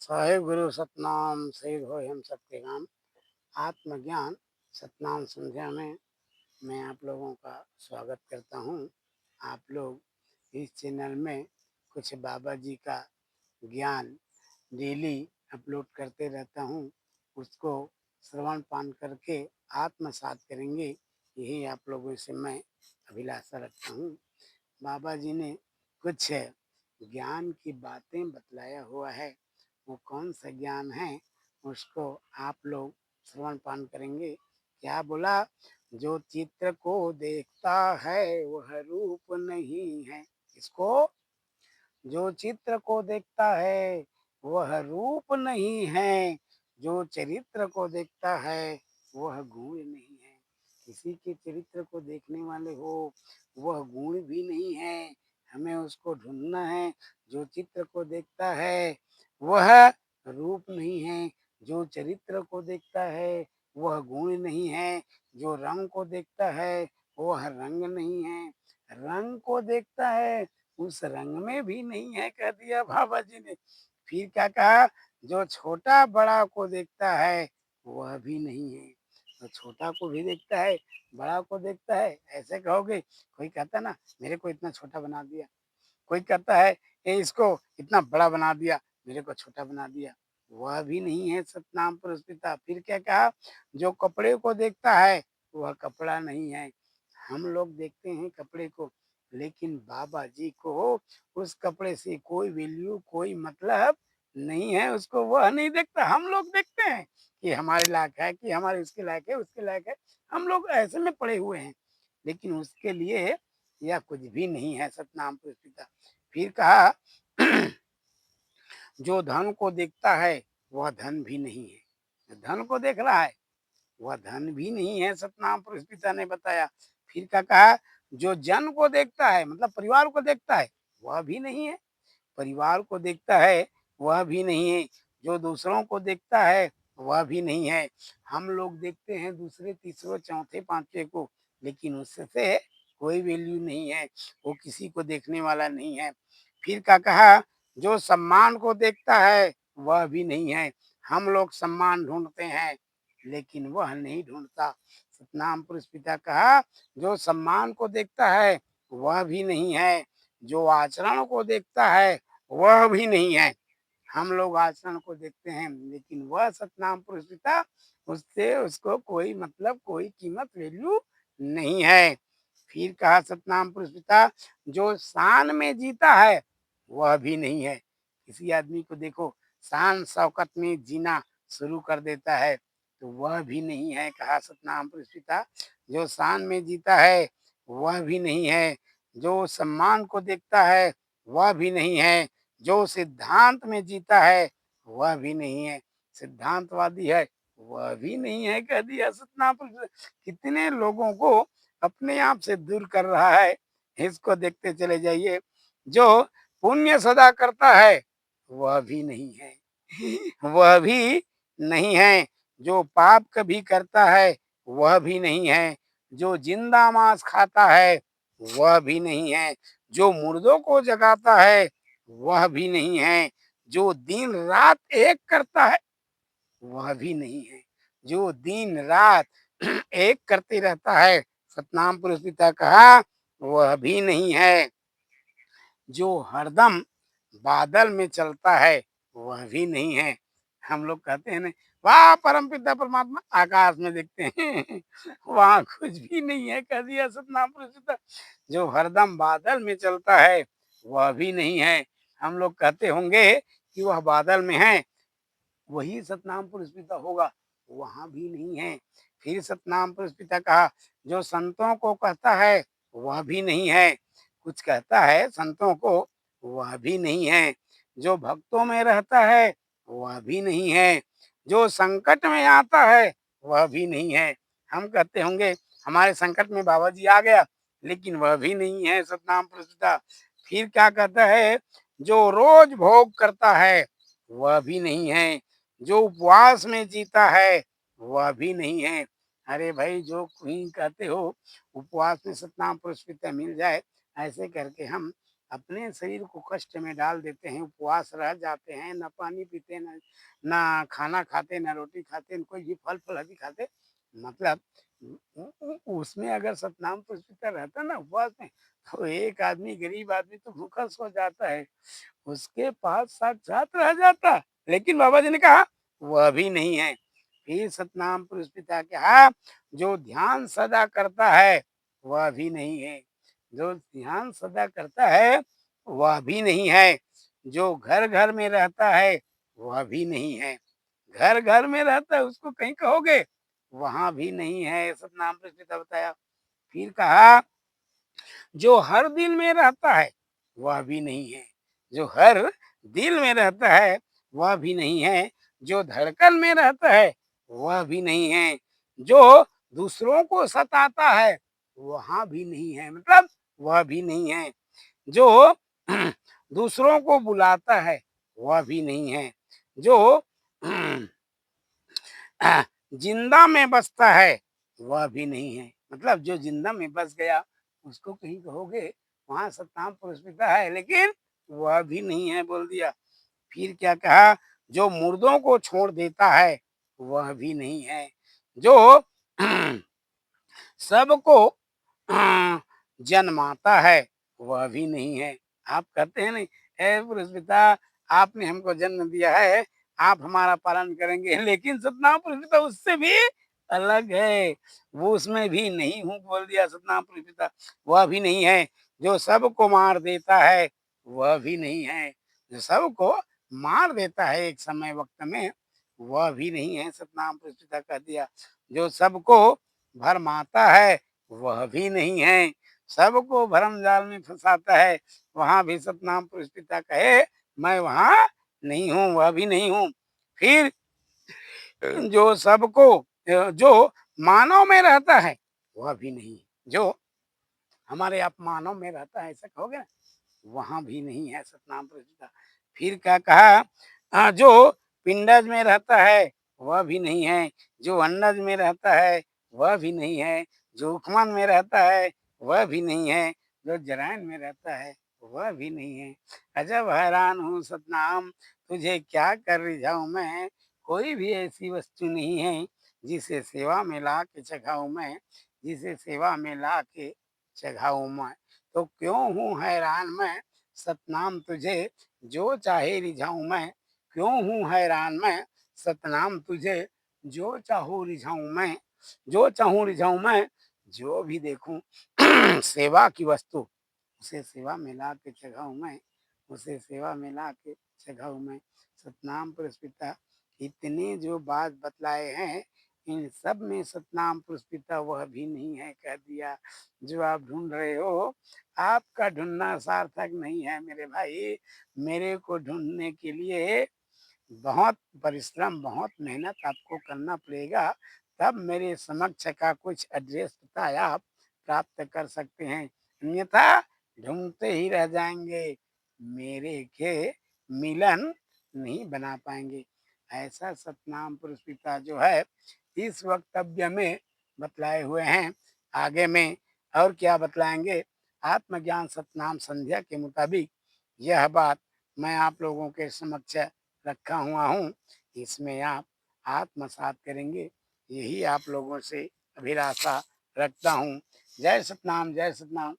साहेब गुरु सतनाम शहीद हो हम सबके काम। आत्मज्ञान सतनाम संध्या में मैं आप लोगों का स्वागत करता हूँ। आप लोग इस चैनल में कुछ बाबा जी का ज्ञान डेली अपलोड करते रहता हूँ, उसको श्रवण पान करके आत्मसात करेंगे, यही आप लोगों से मैं अभिलाषा रखता हूँ। बाबा जी ने कुछ ज्ञान की बातें बतलाया हुआ है, वो कौन सा ज्ञान है उसको आप लोग श्रवण पान करेंगे। क्या बोला? जो चित्र को देखता है वह रूप नहीं है। इसको जो चित्र को देखता है वह रूप नहीं है, जो चरित्र को देखता है वह गुण नहीं है। किसी के चरित्र को देखने वाले हो वह गुण भी नहीं है, हमें उसको ढूंढना है। जो चित्र को देखता है वह रूप नहीं है, जो चरित्र को देखता है वह गुण नहीं है, जो रंग को देखता है वह रंग नहीं है, रंग को देखता है उस रंग में भी नहीं है, कह दिया बाबा जी ने। फिर क्या कहा? जो छोटा बड़ा को देखता है वह भी नहीं है। तो छोटा को भी देखता है, बड़ा को देखता है, ऐसे कहोगे। कोई कहता ना मेरे को इतना छोटा बना दिया, कोई कहता है ये इसको इतना बड़ा बना दिया, मेरे को छोटा बना दिया, वह भी नहीं है सतनाम पुरुष पिता। फिर क्या कहा? जो कपड़े को देखता है वह कपड़ा नहीं है। हम लोग देखते हैं कपड़े को, लेकिन बाबा जी को उस कपड़े से कोई वैल्यू कोई मतलब नहीं है, उसको वह नहीं देखता। हम लोग देखते हैं कि हमारे लायक है, कि हमारे उसके लायक है, उसके लायक है, हम लोग ऐसे में पड़े हुए हैं, लेकिन उसके लिए यह कुछ भी नहीं है सतनाम पुरुष पिता। फिर कहा जो धन को देखता है वह धन भी नहीं है। जो धन को देख रहा है वह धन भी नहीं है, सतनाम पुरुष पिता ने बताया। फिर क्या कहा? जो जन को देखता है मतलब परिवार को देखता है वह भी नहीं है, परिवार को देखता है वह भी नहीं है, जो दूसरों को देखता है वह भी नहीं है। हम लोग देखते हैं दूसरे तीसरे चौथे पांचवे को, लेकिन उससे कोई वैल्यू नहीं है, वो किसी को देखने वाला नहीं है। फिर क्या कहा? जो सम्मान को देखता है वह भी नहीं है। हम लोग सम्मान ढूंढते हैं, लेकिन वह नहीं ढूंढता। सतनाम पुरुष पिता कहा जो सम्मान को देखता है वह भी नहीं है, जो आचरण को देखता है वह भी नहीं है। हम लोग आचरण को देखते हैं, लेकिन वह सतनाम पुरुष पिता, उससे उसको कोई मतलब कोई कीमत वैल्यू नहीं है। फिर कहा सतनाम पुरुष पिता जो शान में जीता है वह भी नहीं है। किसी आदमी को देखो शान शौकत में जीना शुरू कर देता है, तो वह भी नहीं है, कहा सतनाम पुरुष पिता। जो शान में जीता है वह भी नहीं है, जो सम्मान को देखता है वह भी नहीं है, जो सिद्धांत में जीता है वह भी नहीं है, सिद्धांतवादी है वह भी नहीं है, कह दिया सतनाम पुरुष। कितने लोगों को अपने आप से दूर कर रहा है, इसको देखते चले जाइए। जो पुण्य सदा करता है वह भी नहीं है, वह भी नहीं है। जो पाप कभी करता है वह भी नहीं है, जो जिंदा मांस खाता है वह भी नहीं है, जो मुर्दों को जगाता है वह भी नहीं है, जो दिन रात एक करता है वह भी नहीं है, जो दिन रात एक करते रहता है, सतनाम पुरुष पिता कहा, वह भी नहीं है, जो हरदम बादल में चलता है वह भी नहीं है। हम लोग कहते हैं ना वाह परम पिता परमात्मा आकाश में देखते हैं वहां कुछ भी नहीं है, कह दिया सतनाम पुरुष पिता। जो हरदम बादल में चलता है वह भी नहीं है। हम लोग कहते होंगे कि वह बादल में है, वही सतनाम पुरुष पिता होगा, वहां भी नहीं है। फिर सतनाम पुरुष पिता कहा जो संतों को कहता है वह भी नहीं है, कुछ कहता है संतों को वह भी नहीं है, जो भक्तों में रहता है वह भी नहीं है, जो संकट में आता है वह भी नहीं है। हम कहते होंगे हमारे संकट में बाबा जी आ गया, लेकिन वह भी नहीं है, सतनाम पुरुष पिता। फिर क्या कहता है? जो रोज भोग करता है वह भी नहीं है, जो उपवास में जीता है वह भी नहीं है। अरे भाई जो क्वीन कहते हो उपवास में सतनाम पुरुष पिता मिल जाए, ऐसे करके हम अपने शरीर को कष्ट में डाल देते हैं, उपवास रह जाते हैं, ना पानी पीते, ना खाना खाते, ना रोटी खाते, न कोई भी फल आदि खाते। मतलब उसमें अगर सतनाम पुष्पिता रहता ना उपवास में, तो एक आदमी गरीब आदमी तो भूखा सो जाता है, उसके पास साक्षात रह जाता। लेकिन बाबा जी ने कहा वह भी नहीं है। फिर सतनाम पुष्पिता कहा जो ध्यान सदा करता है वह भी नहीं है। जो ध्यान सदा करता है वह भी नहीं है। जो घर घर में रहता है वह भी नहीं है। घर घर में रहता है उसको कहीं कहोगे, वहां भी नहीं है। सतनाम पुष्पिता बताया। फिर कहा जो हर दिल में रहता है वह भी नहीं है। जो हर दिल में रहता है वह भी नहीं है। जो धड़कन में रहता है वह भी नहीं है। जो दूसरों को सताता है वहाँ भी नहीं है, मतलब वह भी नहीं है। जो दूसरों को बुलाता है वह भी नहीं है। जो जिंदा में बसता है वह भी नहीं है। मतलब जो जिंदा में बस गया उसको कहीं कहोगे वहां सतनाम पुष्पिता है, लेकिन वह भी नहीं है बोल दिया। फिर क्या कहा जो मुर्दों को छोड़ देता है वह भी नहीं है। जो सबको जन्माता है वह भी नहीं है। आप कहते हैं नहीं, हे पुरुष पिता आपने हमको जन्म दिया है, आप हमारा पालन करेंगे, लेकिन सतनाम पुरुष पिता उससे भी अलग है। वो उसमें भी नहीं हूँ बोल दिया सतनाम पुरुष पिता। वह भी नहीं है। जो सबको मार देता है वह भी नहीं है। जो सबको मार देता है एक समय वक्त में वह भी नहीं है। सतनाम पुरुष पिता कह दिया। जो सबको भरमाता है वह भी नहीं है। सबको भरम जाल में फंसाता है वहां भी सतनाम पुरुष पिता कहे मैं वहां नहीं हूँ, वह भी नहीं हूँ। फिर जो सबको जो मानव में रहता है वह भी नहीं है। जो हमारे आप मानव में रहता है ऐसा कहोगे ना, वहाँ भी नहीं है सतनाम प्रभुता। फिर क्या कहा जो पिंडज में रहता है वह भी नहीं है। जो अंडज में रहता है वह भी नहीं है। जो उपमन में रहता है वह भी नहीं है। जो जरायन में रहता है वह भी नहीं है। अजब हैरान हूँ सतनाम, तुझे क्या कर रिझाऊं मैं। कोई भी ऐसी वस्तु नहीं है जिसे सेवा में ला के चखाऊं मैं। जिसे सेवा में ला के चखाऊं मैं, तो क्यों हूँ हैरान मैं सतनाम तुझे जो चाहे रिझाऊं मैं। क्यों हूँ हैरान मैं सतनाम तुझे जो चाहूँ रिझाऊं मैं। जो चाहूँ रिझाऊं मैं, जो भी देखूं सेवा की वस्तु उसे सेवा में ला के चढ़ाऊं मैं। उसे सेवा में ला के चढ़ाऊं मैं। सतनाम पुरस्पिता इतने जो बात बतलाए हैं इन सब में सतनाम पुरस्पिता वह भी नहीं है कह दिया। जो आप ढूंढ रहे हो आपका ढूंढना सार्थक नहीं है मेरे भाई। मेरे को ढूंढने के लिए बहुत परिश्रम, बहुत मेहनत आपको करना पड़ेगा, तब मेरे समक्ष का कुछ एड्रेस पता आप प्राप्त कर सकते हैं। अन्यथा ढूंढते ही रह जाएंगे, मेरे के मिलन नहीं बना पाएंगे। ऐसा सतनाम पुरुष पिता जो है इस वक्तव्य में बतलाए हुए हैं। आगे में और क्या बतलाएंगे, आत्मज्ञान सतनाम संध्या के मुताबिक यह बात मैं आप लोगों के समक्ष रखा हुआ हूँ। इसमें आप आत्मसात करेंगे, यही आप लोगों से अभिलाषा रखता हूँ। जय सतनाम, जय सतनाम।